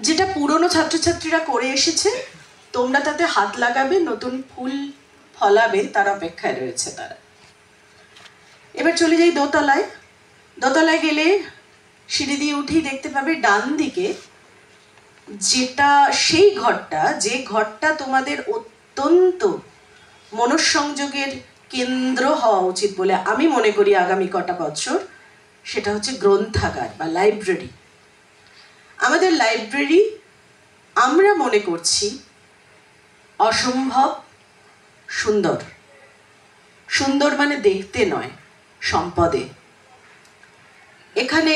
যেটা পুরনো ছাত্রছাত্রীরা করে এসেছে, তোমরা তাতে হাত লাগাবে, নতুন ফুল ফলাবে, তার অপেক্ষায় রয়েছে তারা। এবার চলে যাই দোতলায়। দোতলায় গেলে সিঁড়ি দিয়ে উঠেই দেখতে পাবে ডান দিকে যেটা সেই ঘরটা, যে ঘরটা তোমাদের অত্যন্ত মনঃসংযোগের কেন্দ্র হওয়া উচিত বলে আমি মনে করি আগামী কটা বছর, সেটা হচ্ছে গ্রন্থাগার বা লাইব্রেরি। আমাদের লাইব্রেরি আমরা মনে করছি অসম্ভব সুন্দর। সুন্দর মানে দেখতে নয়, সম্পদে। এখানে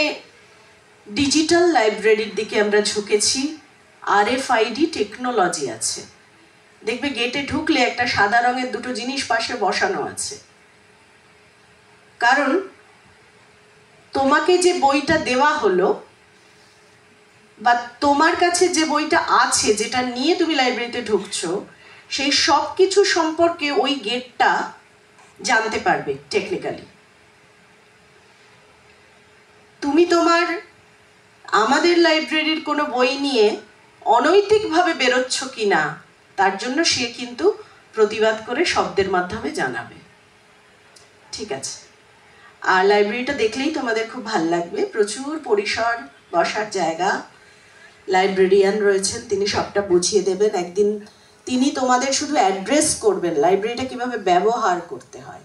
ডিজিটাল লাইব্রেরির দিকে আমরা ঝুঁকেছি। RFID টেকনোলজি আছে। দেখবে গেটে ঢুকলে একটা সাদা রঙের দুটো জিনিস পাশে বসানো আছে। কারণ তোমাকে যে বইটা দেওয়া হলো বা তোমার কাছে যে বইটা আছে, যেটা নিয়ে তুমি লাইব্রেরিতে ঢুকছো, সেই সব কিছু সম্পর্কে ওই গেটটা জানতে পারবে টেকনিক্যালি। তুমি আমাদের লাইব্রেরির কোনো বই নিয়ে অনৈতিকভাবে বেরোচ্ছ কিনা, তার জন্য সে কিন্তু প্রতিবাদ করে শব্দের মাধ্যমে জানাবে। ঠিক আছে? আর লাইব্রেরিটা দেখলেই তোমাদের খুব ভালো লাগবে। প্রচুর পরিসর, বসার জায়গা, লাইব্রেরিয়ান রয়েছেন, তিনি সবটা বুঝিয়ে দেবেন। একদিন তিনি তোমাদের শুধু অ্যাড্রেস করবেন লাইব্রেরিটা কিভাবে ব্যবহার করতে হয়।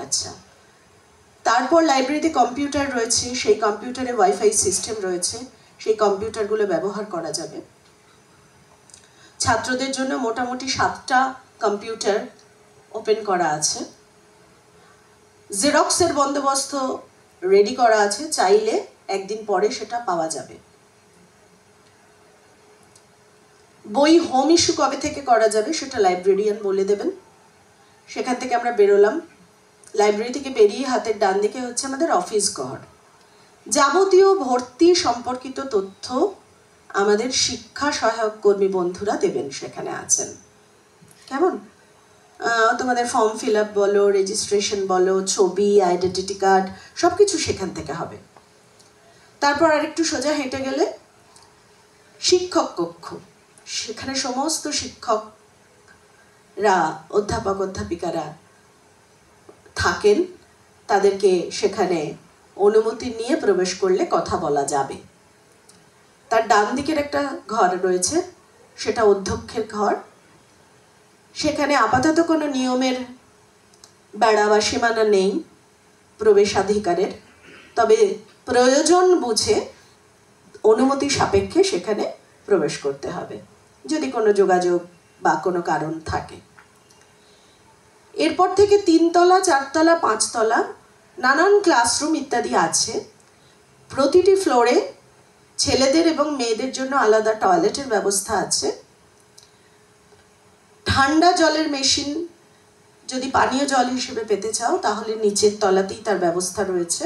আচ্ছা, তারপর লাইব্রেরিতে কম্পিউটার রয়েছে, সেই কম্পিউটারে ওয়াইফাই সিস্টেম রয়েছে, সেই কম্পিউটারগুলো ব্যবহার করা যাবে। ছাত্রদের জন্য মোটামুটি 7টা কম্পিউটার ওপেন করা আছে। জেরক্সের বন্দোবস্ত রেডি করা আছে, চাইলে একদিন পরে সেটা পাওয়া যাবে। বই হোম ইস্যু কবে থেকে করা যাবে সেটা লাইব্রেরিয়ান বলে দেবেন। সেখান থেকে আমরা বেরোলাম। লাইব্রেরি থেকে বেরিয়ে হাতের ডান দিকে হচ্ছে আমাদের অফিস ঘর। যাবতীয় ভর্তি সম্পর্কিত তথ্য আমাদের শিক্ষা সহায়ক কর্মী বন্ধুরা দেবেন, সেখানে আছেন। কেমন? তোমাদের ফর্ম ফিল আপ বলো, রেজিস্ট্রেশন বলো, ছবি, আইডেন্টিটি কার্ড, সব কিছু সেখান থেকে হবে। তারপর আরেকটু সোজা হেঁটে গেলে শিক্ষক কক্ষ। সেখানে সমস্ত শিক্ষকরা, অধ্যাপক অধ্যাপিকারা থাকেন। তাদেরকে সেখানে অনুমতি নিয়ে প্রবেশ করলে কথা বলা যাবে। তার ডান দিকের একটা ঘর রয়েছে, সেটা অধ্যক্ষের ঘর। সেখানে আপাতত কোনো নিয়মের বেড়া বা সীমানা নেই প্রবেশাধিকারের, তবে প্রয়োজন বুঝে অনুমতি সাপেক্ষে সেখানে প্রবেশ করতে হবে, যদি কোনো যোগাযোগ বা কোনো কারণ থাকে। এরপর থেকে 3 তলা, 4 তলা, 5 তলা নানান ক্লাসরুম ইত্যাদি আছে। প্রতিটি ফ্লোরে ছেলেদের এবং মেয়েদের জন্য আলাদা টয়লেটের ব্যবস্থা আছে। ঠান্ডা জলের মেশিন যদি পানীয় জল হিসেবে পেতে চাও তাহলে নিচের তলাতেই তার ব্যবস্থা রয়েছে।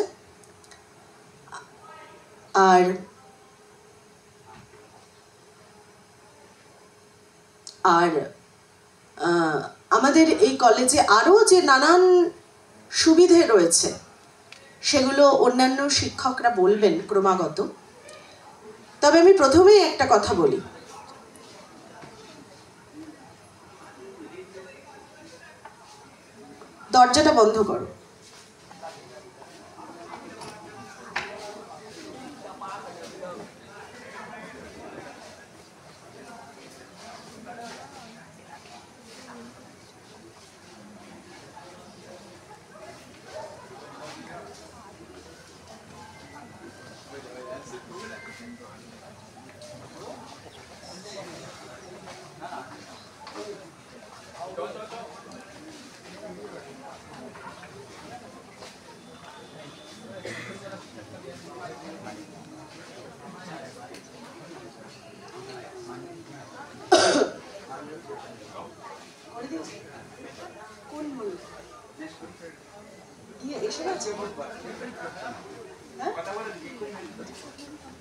আর আমাদের এই কলেজে আরও যে নানান সুবিধে রয়েছে সেগুলো অন্যান্য শিক্ষকরা বলবেন ক্রমাগত। তবে আমি প্রথমেই একটা কথা বলি, দরজাটা বন্ধ করো।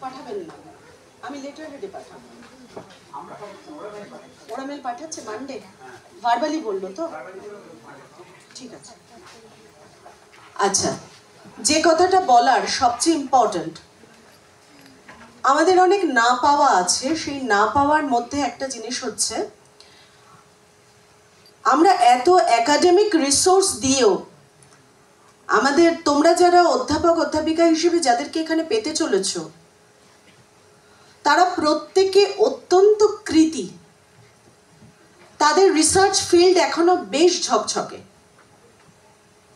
পাঠাবেন না, আমি লেটার হেডে পাঠাবো। ওরা মেল পাঠাচ্ছে মানডে, ভার্বালি বললো তো? ঠিক আছে। আচ্ছা, যে কথাটা বলার সবচেয়ে ইম্পর্ট্যান্ট, আমাদের অনেক না পাওয়া আছে। সেই না পাওয়ার মধ্যে একটা জিনিস হচ্ছে, আমরা এত একাডেমিক রিসোর্স দিয়েও আমাদের, তোমরা যারা অধ্যাপক অধ্যাপিকা হিসেবে যাদেরকে এখানে পেতে চলেছ, তারা প্রত্যেকে অত্যন্ত কৃতী। তাদের রিসার্চ ফিল্ড এখনো বেশ ঝকঝকে।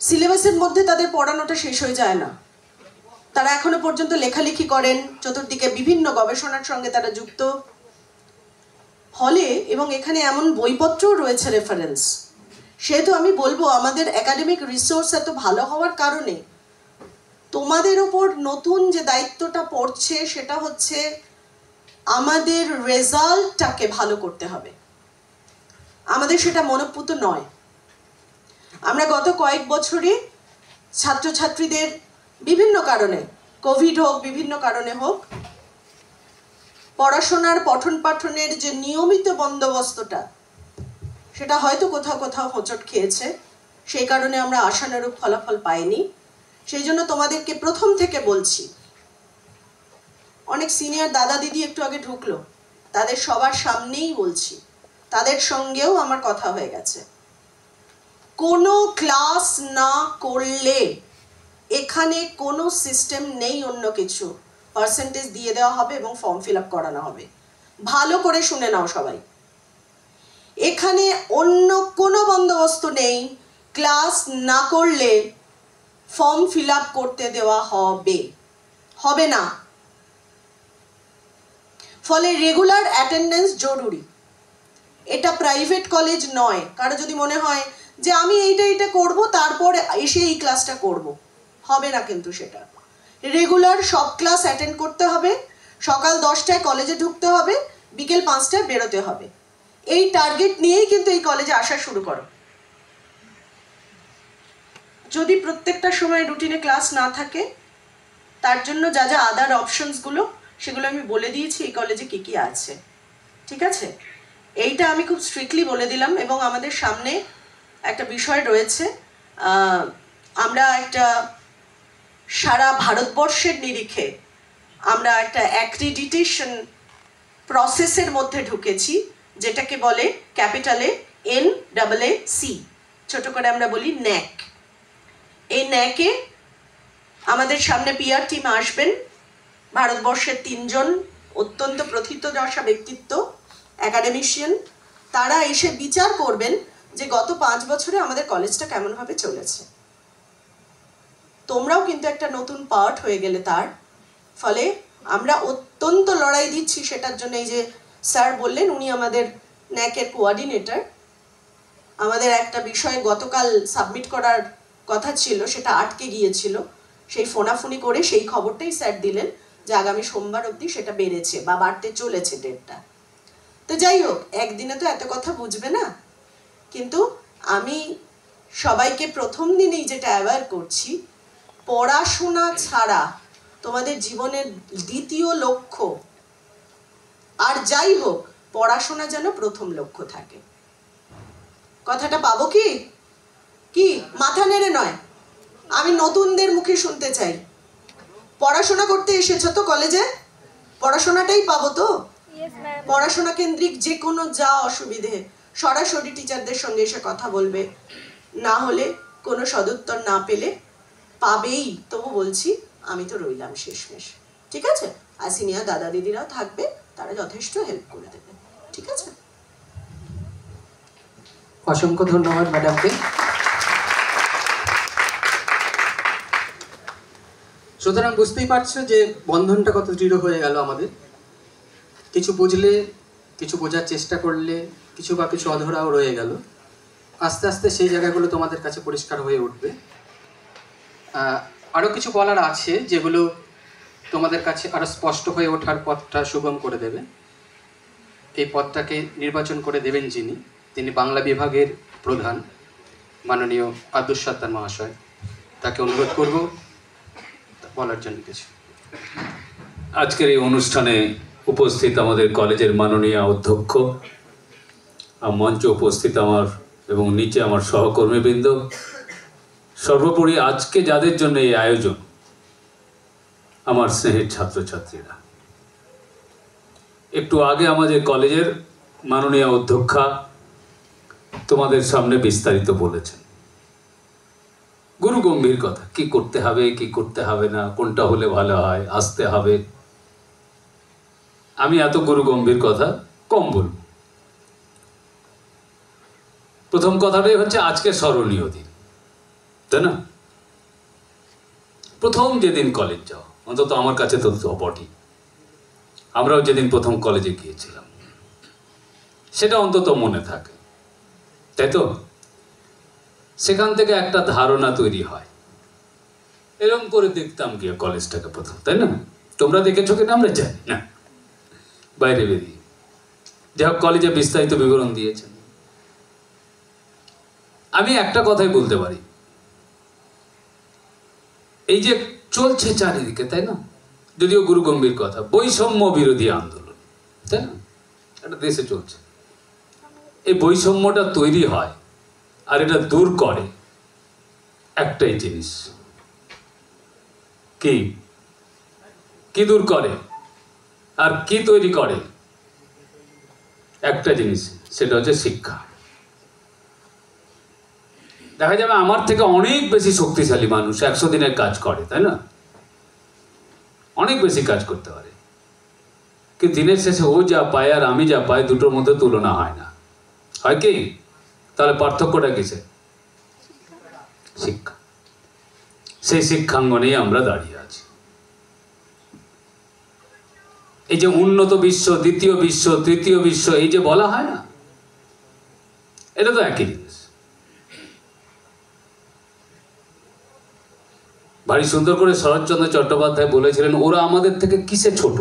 সিলেবাসের মধ্যে তাদের পড়ানোটা শেষ হয়ে যায় না। তারা এখনো পর্যন্ত লেখালেখি করেন, চতুর্দিকে বিভিন্ন গবেষণার সঙ্গে তারা যুক্ত। ফলে, এবং এখানে এমন বইপত্রও রয়েছে রেফারেন্স, সেহেতু আমি বলবো আমাদের একাডেমিক রিসোর্স এত ভালো হওয়ার কারণে তোমাদের ওপর নতুন যে দায়িত্বটা পড়ছে সেটা হচ্ছে আমাদের রেজাল্টটাকে ভালো করতে হবে। আমাদের সেটা মনোপুত নয়। আমরা গত কয়েক বছরে ছাত্রছাত্রীদের বিভিন্ন কারণে, কোভিড হোক, বিভিন্ন কারণে হোক, পড়াশোনার পঠন পাঠনের যে নিয়মিত বন্দোবস্তটা, সেটা হয়তো কোথাও কোথাও হোঁচট খেয়েছে। সেই কারণে আমরা আশানুরূপ ফলাফল পাইনি। সেই জন্য তোমাদেরকে প্রথম থেকে বলছি, অনেক সিনিয়র দাদা দিদি একটু আগে ঢুকলো, তাদের সবার সামনেই বলছি, তাদের সঙ্গেও আমার কথা হয়ে গেছে, কোনো ক্লাস না করলে এখানে কোনো সিস্টেম নেই, অন্য কিছু পার্সেন্টেজ দিয়ে দেওয়া হবে এবং ফর্ম ফিল আপ করানো হবে। ভালো করে শুনে নাও সবাই, এখানে অন্য কোনো বন্দোবস্ত নেই। ক্লাস না করলে ফর্ম ফিল আপ করতে দেওয়া হবে না। ফলে রেগুলার অ্যাটেন্ডেন্স জরুরি। এটা প্রাইভেট কলেজ নয়। কারো যদি মনে হয় যে আমি এইটা করব, তারপর এসে এই ক্লাসটা করব, হবে না। কিন্তু সেটা রেগুলার সব ক্লাস অ্যাটেন্ড করতে হবে। সকাল 10টায় কলেজে ঢুকতে হবে, বিকেল 5টায় বেরোতে হবে। এই টার্গেট নিয়েই কিন্তু এই কলেজে আসা শুরু করো। যদি প্রত্যেকটা সময় রুটিনে ক্লাস না থাকে, তার জন্য যা যা আদার অপশনসগুলো, সেগুলো আমি বলে দিয়েছি এই কলেজে কী কী আছে। ঠিক আছে, এইটা আমি খুব স্ট্রিক্টলি বলে দিলাম। এবং আমাদের সামনে একটা বিষয় রয়েছে, আমরা একটা সারা ভারতবর্ষের নিরিখে আমরা একটা অ্যাক্রিডিটেশন প্রসেসের মধ্যে ঢুকেছি, যেটাকে বলে ক্যাপিটালে NAAC, ছোট করে আমরা বলি ন্যাক। এই ন্যাকে আমাদের সামনে পিআর টিম আসবেন, ভারতবর্ষের 3 জন অত্যন্ত প্রথিতযশা ব্যক্তিত্ব, অ্যাকাডেমিশিয়ান। তারা এসে বিচার করবেন যে গত 5 বছরে আমাদের কলেজটা কেমনভাবে চলেছে। তোমরাও কিন্তু একটা নতুন পার্ট হয়ে গেলে তার। ফলে আমরা অত্যন্ত লড়াই দিচ্ছি সেটার জন্য। এই যে স্যার বললেন, উনি আমাদের ন্যাকের কোঅর্ডিনেটর। আমাদের একটা বিষয় গতকাল সাবমিট করার কথা ছিল, সেটা আটকে গিয়েছিল। সেই ফোনাফুনি করে সেই খবরটাই স্যার দিলেন যে আগামী সোমবার অবধি সেটা বেড়েছে বা বাড়তে চলেছে ডেটটা। তো যাই হোক, একদিনে তো এত কথা বুঝবে না, কিন্তু আমি সবাইকে প্রথম দিনেই যেটা অ্যাওয়্যার করছি, পড়াশোনা ছাড়া তোমাদের জীবনের দ্বিতীয় লক্ষ্য আর যাই হোক, পড়াশোনা যেন প্রথম লক্ষ্য থাকে। কথাটা পাবো কি? কি মাথা নেড়ে নয়, আমি নতুনদের মুখে শুনতে চাই। পড়াশোনা করতে এসেছো তো কলেজে, পড়াশোনাটাই পাবো তো? পড়াশোনা কেন্দ্রিক যে কোনো যা অসুবিধে সরাসরি টিচারদের সঙ্গে এসে কথা বলবে। না হলে কোনো সদুত্তর না পেলে পাবেই, তবু বলছি আমি তো রইলাম শেষমেশ। ঠিক আছে, আর সিনিয়র দাদা দিদিরাও থাকবে, তারা যথেষ্ট হেল্প করে দেবে। ঠিক আছে, অসংখ্য ধন্যবাদ ম্যাডামকে। সুতরাং বুঝতেই পারছো যে বন্ধনটা কত দৃঢ় হয়ে গেল আমাদের। কিছু বুঝলে, কিছু বোঝার চেষ্টা করলে, কিছু বা কিছু অধরাও রয়ে গেল। আস্তে আস্তে সেই জায়গাগুলো তোমাদের কাছে পরিষ্কার হয়ে উঠবে। আরও কিছু বলার আছে যেগুলো তোমাদের কাছে আরও স্পষ্ট হয়ে ওঠার পথটা সুগম করে দেবে। এই পথটাকে নির্বাচন করে দেবেন যিনি, তিনি বাংলা বিভাগের প্রধান মাননীয় আব্দুস সাত্তার মহাশয়। তাকে অনুরোধ করব বলার জন্য কিছু। আজকের এই অনুষ্ঠানে উপস্থিত আমাদের কলেজের মাননীয় অধ্যক্ষ, মঞ্চে উপস্থিত আমার এবং নিচে আমার সহকর্মীবৃন্দ, সর্বোপরি আজকে যাদের জন্য এই আয়োজন, আমার স্নেহের ছাত্রছাত্রীরা, একটু আগে আমাদের কলেজের মাননীয় অধ্যক্ষা তোমাদের সামনে বিস্তারিত বলেছেন। গুরু গম্ভীর কথা, কি করতে হবে কি করতে হবে না, কোনটা হলে ভালো হয়, আসতে হবে। আমি এত গুরু গম্ভীর কথা কম বলব। প্রথম কথাটাই হচ্ছে আজকে স্মরণীয় দিন, তাই না? প্রথম যেদিন কলেজ যাও, অন্তত আমার কাছে তো বটে, আমরাও যেদিন প্রথম কলেজে গিয়েছিলাম সেটা অন্তত মনে থাকে, তাই তো? সেখান থেকে একটা ধারণা তৈরি হয়। এরকম করে দেখতাম গিয়ে কলেজটাকে প্রথম, তাই না? তোমরা দেখেছো কিনা আমরা জানি না, বাইরে বেরিয়ে যাই হোক কলেজে বিস্তারিত বিবরণ দিয়েছেন। আমি একটা কথাই বলতে পারি, এই যে চলছে চারিদিকে, তাই না, যদিও গুরু গম্ভীর কথা, বৈষম্য বিরোধী আন্দোলন, তাই না, একটা দেশে চলছে। এই বৈষম্যটা তৈরি হয় আর এটা দূর করে একটাই জিনিস। কি কি দূর করে আর কি তৈরি করে? একটা জিনিস, সেটা হচ্ছে শিক্ষা। দেখা যাবে আমার থেকে অনেক বেশি শক্তিশালী মানুষ 100 দিনের কাজ করে, তাই না, অনেক বেশি কাজ করতে পারে, কিন্তু দিনের শেষে ও যা পায় আর আমি যা পাই দুটোর মধ্যে তুলনা হয় না, হয় কি? তাহলে পার্থক্যটা কিসে? শিক্ষা। সেই শিক্ষাঙ্গনেই আমরা দাঁড়িয়ে আছি। এই যে উন্নত বিশ্ব, দ্বিতীয় বিশ্ব, তৃতীয় বিশ্ব, এই যে বলা হয় না, এটা তো একই জিনিস। ভারী সুন্দর করে শরৎচন্দ্র চট্টোপাধ্যায় বলেছিলেন, ওরা আমাদের থেকে কিসে ছোট?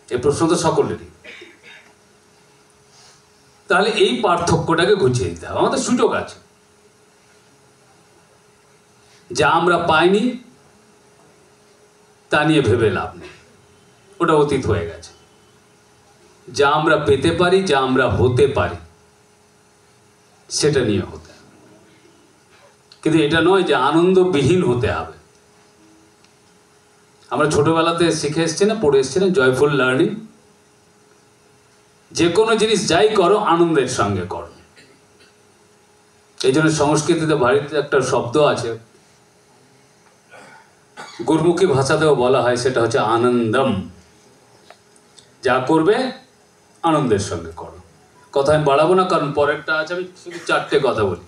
এই প্রশ্ন তো সকলেরই। তাহলে এই পার্থক্যটাকে ঘুচিয়ে দিতে হবে। আমাদের সুযোগ আছে, যা আমরা পাইনি তা নিয়ে ভেবে লাভ নেই, ওটা অতীত হয়ে গেছে। যা আমরা পেতে পারি, যা আমরা হতে পারি, সেটা নিয়ে হতে হবে। কিন্তু এটা নয় যে আনন্দবিহীন হতে হবে। আমরা ছোটবেলাতে শিখে এসছি না, পড়ে এসছি না, জয়ফুল লার্নিং। যে কোনো জিনিস যাই করো আনন্দের সঙ্গে করো। এই জন্য সংস্কৃতিতে ভারতীয় একটা শব্দ আছে, গুরমুখী ভাষাতেও বলা হয়, সেটা হচ্ছে আনন্দম। যা করবে আনন্দের সঙ্গে করো। কথা আমি বাড়াবো না, কারণ পরেরটা আছে, আমি শুধু 4টে কথা বলি।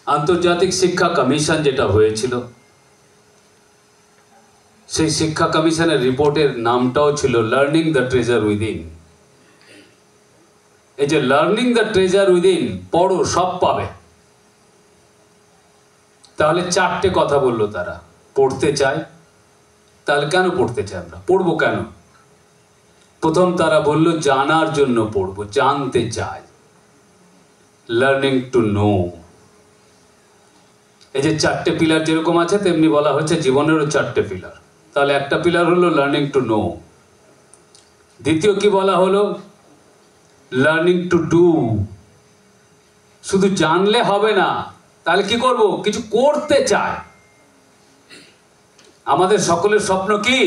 আন্তর্জাতিক শিক্ষা কমিশন যেটা হয়েছিল, সেই শিক্ষা কমিশনের রিপোর্টের নামটাও ছিল লার্নিং দ্য ট্রেজার উইদিন। এই যে লার্নিং দ্য ট্রেজার উইদিন, পড়ো সব পাবে। তাহলে 4টে কথা বললো তারা, পড়তে চায়। তাহলে কেন পড়তে চাই আমরা? পড়বো কেন? প্রথম তারা বলল জানার জন্য পড়বো, জানতে চাই, লার্নিং টু নো। এই যে 4টে পিলার যেরকম আছে, তেমনি বলা হচ্ছে জীবনেরও 4টে পিলার। তাহলে একটা পিলার হলো লার্নিং টু নো। দ্বিতীয় কি বলা হলো? Learning to do. শুধু জানলে হবে না, তাহলে কি করব? কিছু করতে চাই। আমাদের সকলের স্বপ্ন কি?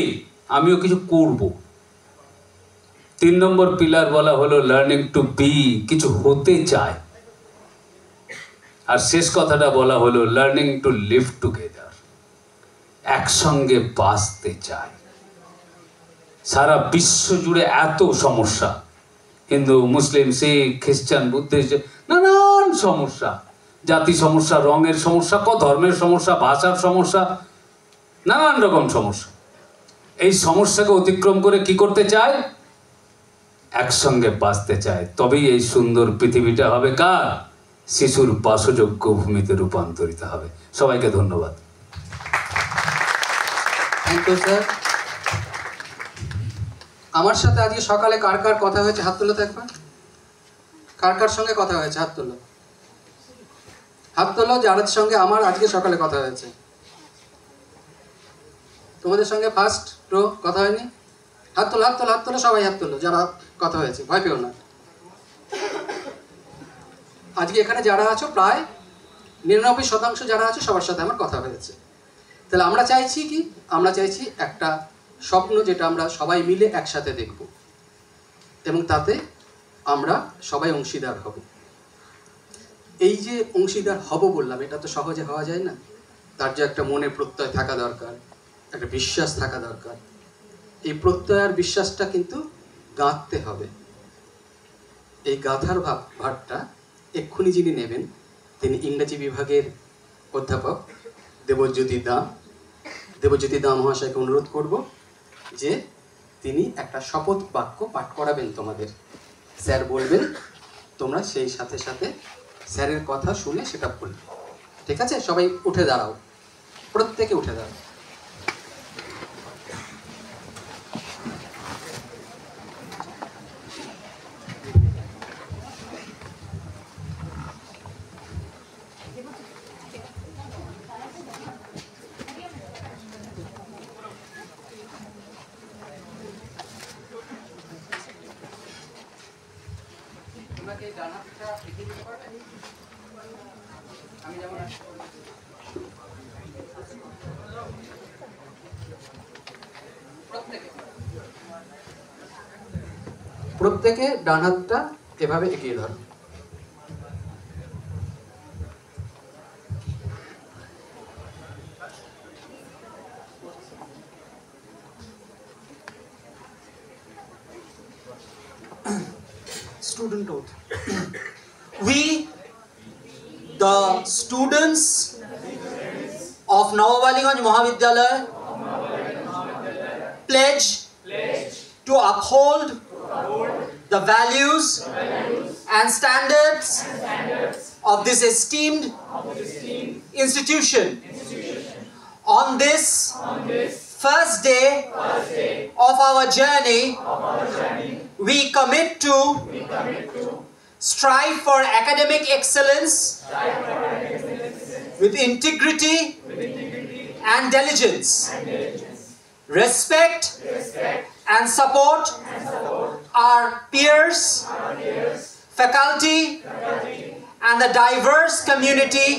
আমিও কিছু করব। 3 নম্বর পিলার বলা হলো লার্নিং টু বি, কিছু হতে চায়। আর শেষ কথাটা বলা হলো লার্নিং টু লিভ টুগেদার, একসঙ্গে বাঁচতে চায়। সারা বিশ্ব জুড়ে এত সমস্যা, হিন্দু, মুসলিম, শিখ, খ্রিস্টান, বুদ্ধিস্ট, নানান সমস্যা, জাতি সমস্যা, রঙের সমস্যা, ধর্মের সমস্যা, ভাষার সমস্যা, নানান রকম সমস্যা। এই সমস্যাকে অতিক্রম করে কি করতে চায়? একসঙ্গে বাঁচতে চায়। তবেই এই সুন্দর পৃথিবীটা হবে কার? শিশুর বাসযোগ্য ভূমিতে রূপান্তরিত হবে। সবাইকে ধন্যবাদ। Thank you sir. আমার সাথে আজকে সকালে কার কার কথা হয়েছে হাত তোলো তো একবার। কার কার সঙ্গে কথা হয়েছে হাত তোলো। হাত তোলো যাদের সঙ্গে আমার আজকে সকালে কথা হয়েছে। তোমাদের সঙ্গে ফার্স্ট রো কথা হয়নি? হাত তোলো, হাত তোলো, হাত তোলো, সবাই হাত তোলো যারা কথা হয়েছে, ভয় পেও না। আজকে এখানে যারা আছো প্রায় 99% যারা আছো সবার সাথে আমার কথা হয়েছে। তাহলে আমরা চাইছি কি? আমরা চাইছি একটা স্বপ্ন যেটা আমরা সবাই মিলে একসাথে দেখব এবং তাতে আমরা সবাই অংশীদার হব। এই যে অংশীদার হব বললাম, এটা তো সহজে হওয়া যায় না। তার যে একটা মনে প্রত্যয় থাকা দরকার, একটা বিশ্বাস থাকা দরকার। এই প্রত্যয় আর বিশ্বাসটা কিন্তু গাঁথতে হবে। এই গাঁথার ভারটা এক্ষুনি যিনি নেবেন তিনি ইংরেজি বিভাগের অধ্যাপক দেবজ্যোতি দা মহাশয়কে অনুরোধ করব যে তিনি একটা শপথ বাক্য পাঠ করাবেন তোমাদের। স্যার বলবেন, তোমরা সেই সাথে সাথে স্যারের কথা শুনে সেটা বলবে। ঠিক আছে? সবাই উঠে দাঁড়াও, প্রত্যেকে উঠে দাঁড়াও। প্রত্যেকে ডান হাতটা এভাবে এগিয়ে ধরো। Student oath. We, the students of Nawabaliganj Mahavidyalaya, pledge to uphold the values and standards of this esteemed institution. On this first day of our journey, we commit to strive for academic excellence with integrity and diligence, respect and support our peers, faculty, and the diverse community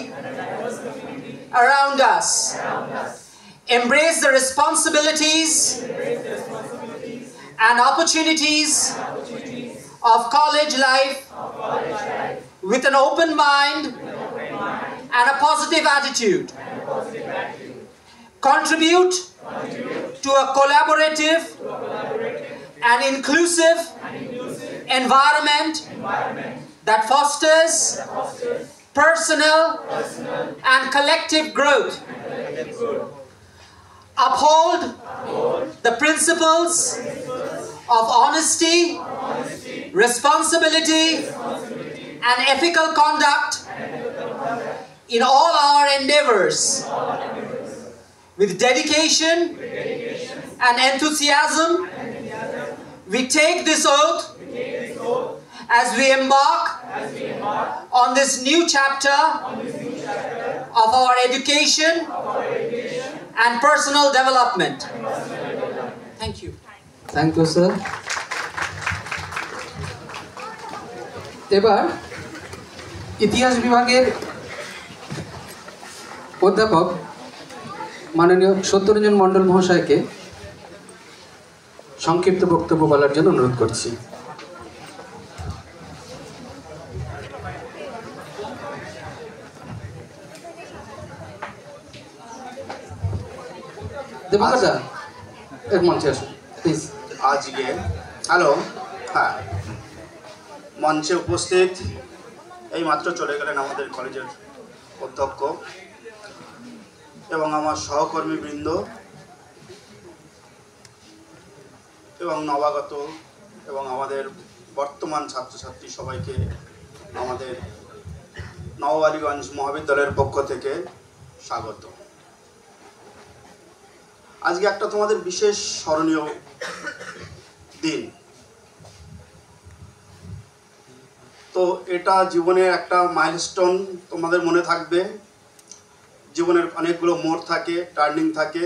around us. Embrace the responsibilities and opportunities of college life with an open mind and a positive attitude. Contribute to a collaborative and inclusive environment that fosters personal and collective growth. Uphold the principles of honesty, responsibility, and ethical conduct in all our endeavors. With dedication and enthusiasm, we take this oath as we embark on this new chapter of our education and personal development. Thank you. Thank you sir. এবার ইতিহাস বিভাগের অধ্যাপক মাননীয় সত্যরঞ্জন মণ্ডল মহাশয়কে সংক্ষিপ্ত বক্তব্য বলার জন্য অনুরোধ করছি। দেবকাদা এর মঞ্চে আসুন প্লিজ। আজকে হ্যালো, হ্যাঁ, মঞ্চে উপস্থিত এই মাত্র চলে গেলেন আমাদের কলেজের অধ্যক্ষ এবং আমার সহকর্মীবৃন্দ এবং নবাগত এবং আমাদের বর্তমান ছাত্রছাত্রী সবাইকে আমাদের নওয়াবালিগঞ্জ মহাবিদ্যালয়ের পক্ষ থেকে স্বাগত। আজকে একটা তোমাদের বিশেষ স্মরণীয় দিন। তো এটা জীবনের একটা মাইলস্টোন, তোমাদের মনে থাকবে। জীবনের অনেকগুলো মোড় থাকে, টার্নিং থাকে,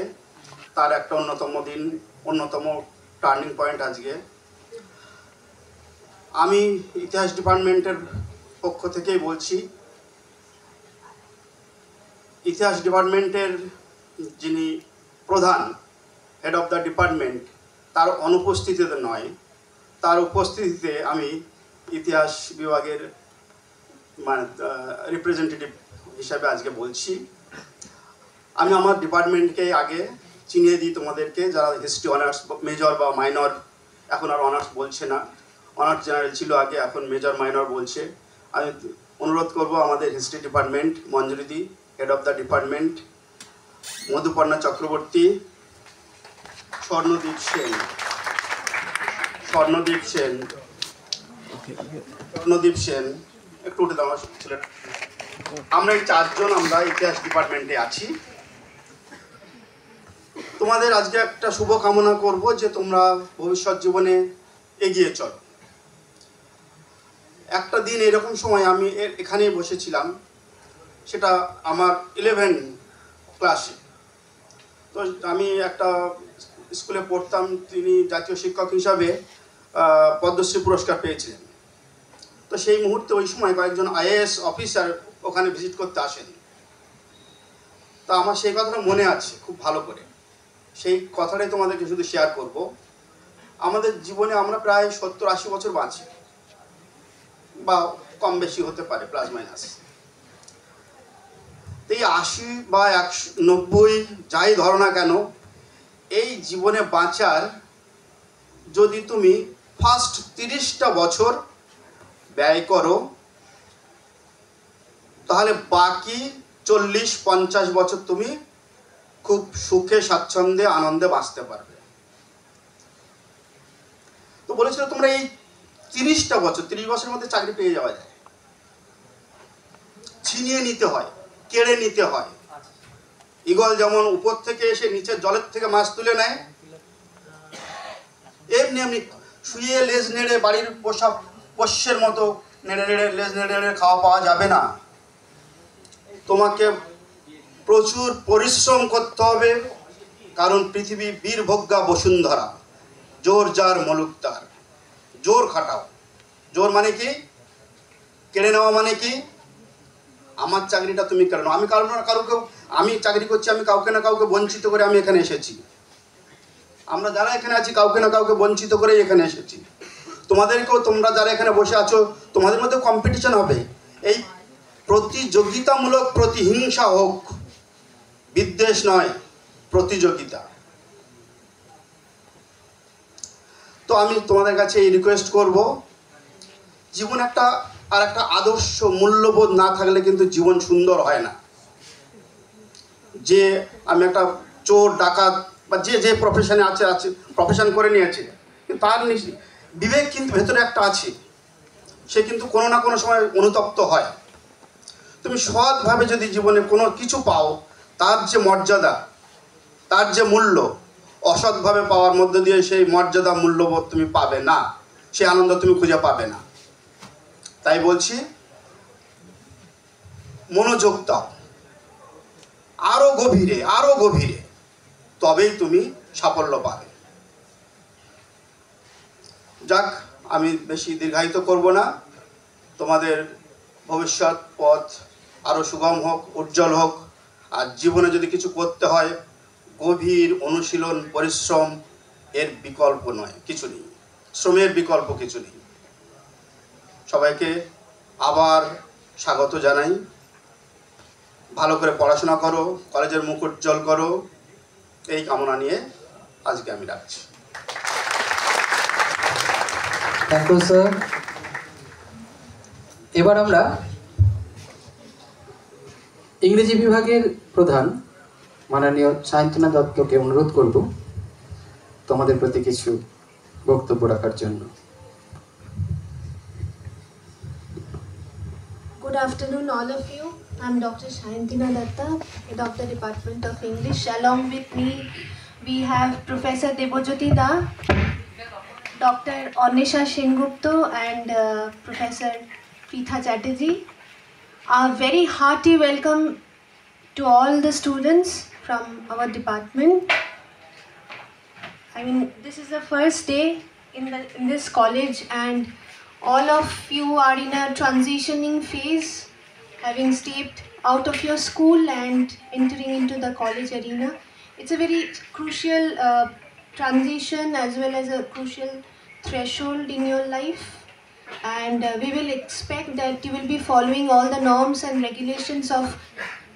তার একটা অন্যতম টার্নিং পয়েন্ট আজকে। আমি ইতিহাস ডিপার্টমেন্টের পক্ষ থেকেই বলছি। ইতিহাস ডিপার্টমেন্টের যিনি প্রধান হেড অফ দ্য ডিপার্টমেন্ট, তার অনুপস্থিতিতে নয়, তার উপস্থিতিতে আমি ইতিহাস বিভাগের মানে রিপ্রেজেন্টেটিভ হিসাবে আজকে বলছি। আমি আমার ডিপার্টমেন্টকে আগে চিনিয়ে দিই তোমাদেরকে, যারা হিস্ট্রি অনার্স মেজর বা মাইনর, এখন আর অনার্স বলছে না, অনার্স জেনারেল ছিল আগে, এখন মেজর মাইনর বলছে। আমি অনুরোধ করব আমাদের হিস্ট্রি ডিপার্টমেন্ট, মঞ্জুরিদি head of the department, Madhuparna Chakraborty, Swarnadip Sen, একটু উঠে দাও আমার ছেলেটা। আমরা এই চারজন আমরা ইতিহাস ডিপার্টমেন্টে আছি। তোমাদের আজকে একটা শুভ কামনা করব যে তোমরা ভবিষ্যৎ জীবনে এগিয়ে চলো। একটা দিন এরকম সময় আমি এখানেই বসেছিলাম, সেটা আমার 11 ক্লাসে। তো আমি একটা স্কুলে পড়তাম, তিনি জাতীয় শিক্ষক হিসাবে পদ্মশ্রী পুরস্কার পেয়েছিলেন। তো সেই মুহূর্তে ওই সময় কয়েকজন আইএএস অফিসার ওখানে ভিজিট করতে আসেন। তা আমার সেই কথাটা মনে আছে খুব ভালো করে, সেই কথাটাই তোমাদেরকে শুধু শেয়ার করব। আমাদের জীবনে আমরা প্রায় 70-80 বছর বাঁচি, বা কম বেশি হতে পারে, প্লাস মাইনাস। এই 80 বা 90 যাই ধরো না কেন, এই জীবনে বাঁচার যদি তুমি ফার্স্ট 30টা বছর ব্যয় করো, তাহলে বাকি 40-50 বছর তুমি খুব সুখে স্বাচ্ছন্দ্যে আনন্দে বাঁচতে পারবে। তো বলেছিল তোমরা এই 30টা বছর, 30 বছরের মধ্যে চাকরি পেয়ে যাওয়া যায়, ছিনিয়ে নিতে হয়, কেড়ে নিতে হয়। ঈগল যেমন উপর থেকে এসে নিচের জলের থেকে মাছ তুলে নেয়, এমনি এমনি শুয়ে লেজ নেড়ে বাড়ির পোষ্যের মতো নেড়ে নেড়ে লেজ নেড়ে নেড়ে খাওয়া পাওয়া যাবে না। তোমাকে প্রচুর পরিশ্রম করতে হবে, কারণ পৃথিবী বীরভোগ্যা বসুন্ধরা, জোর যার মলুকতার। জোর খাটাও। জোর মানে কি? কেড়ে নেওয়া মানে কি? আমার চাকরিটা তুমি কেড়ে নাও। আমি কারোকে আমি চাকরি করছি, আমি কাউকে না কাউকে বঞ্চিত করে আমি এখানে এসেছি। আমরা যারা এখানে আছি কাউকে না কাউকে বঞ্চিত করে এখানে এসেছি। তোমাদেরকেও, তোমরা যারা এখানে বসে আছো, তোমাদের মধ্যে কম্পিটিশন হবে। এই প্রতিযোগিতামূলক প্রতিহিংসা হোক, বিদ্বেষ নয়, প্রতিযোগিতা। তো আমি তোমাদের কাছে এই রিকোয়েস্ট করব, জীবন একটা আদর্শ মূল্যবোধ না থাকলে কিন্তু জীবন সুন্দর হয় না। যে আমি একটা চোর ডাকাত বা যে প্রফেশনে আছে প্রফেশন করে নিয়েছে, কিন্তু তার বিবেক কিন্তু ভেতরে একটা আছে, সে কিন্তু কোনো না কোনো সময় অনুতপ্ত হয়। তুমি সৎভাবে যদি জীবনে কোনো কিছু পাও, তার যে মর্যাদা, তার যে মূল্য, অসৎভাবে পাওয়ার মধ্য দিয়ে সেই মর্যাদা মূল্যবোধ তুমি পাবে না, সেই আনন্দ তুমি খুঁজে পাবে না। তাই বলছি, মনোযোগ দাও আরো গভীরে, তবেই তুমি সাফল্য পাবে। যাক, আমি বেশি দীর্ঘায়িত করব না। তোমাদের ভবিষ্যৎ পথ আরো সুগম হোক, উজ্জ্বল হোক। আর জীবনে যদি কিছু করতে হয়, গভীর অনুশীলন, পরিশ্রম এর বিকল্প নয়, কিছু নেই, শ্রমের বিকল্প কিছু নেই। সবাইকে আবার স্বাগত জানাই। ভালো করে পড়াশোনা করো, কলেজের মুখ উজ্জ্বল করো, এই কামনা নিয়ে আজকে আমি রাখছি। Thank you sir. এবার আমরা ইংরেজি বিভাগের প্রধান মাননীয় সায়ন্তনা দত্তকে অনুরোধ করব তোমাদের প্রতি কিছু বক্তব্য রাখার জন্য। Good afternoon, all of you. I'm Dr. Sayantina Datta, head of the Department of English. Along with me, we have Professor Debojyoti Da, Dr. Anisha Sengupta, and Professor Pitha Chatterjee. A very hearty welcome to all the students from our department. I mean, this is the first day in this college, and all of you are in a transitioning phase, having stepped out of your school and entering into the college arena. It's a very crucial transition as well as a crucial threshold in your life, and we will expect that you will be following all the norms and regulations of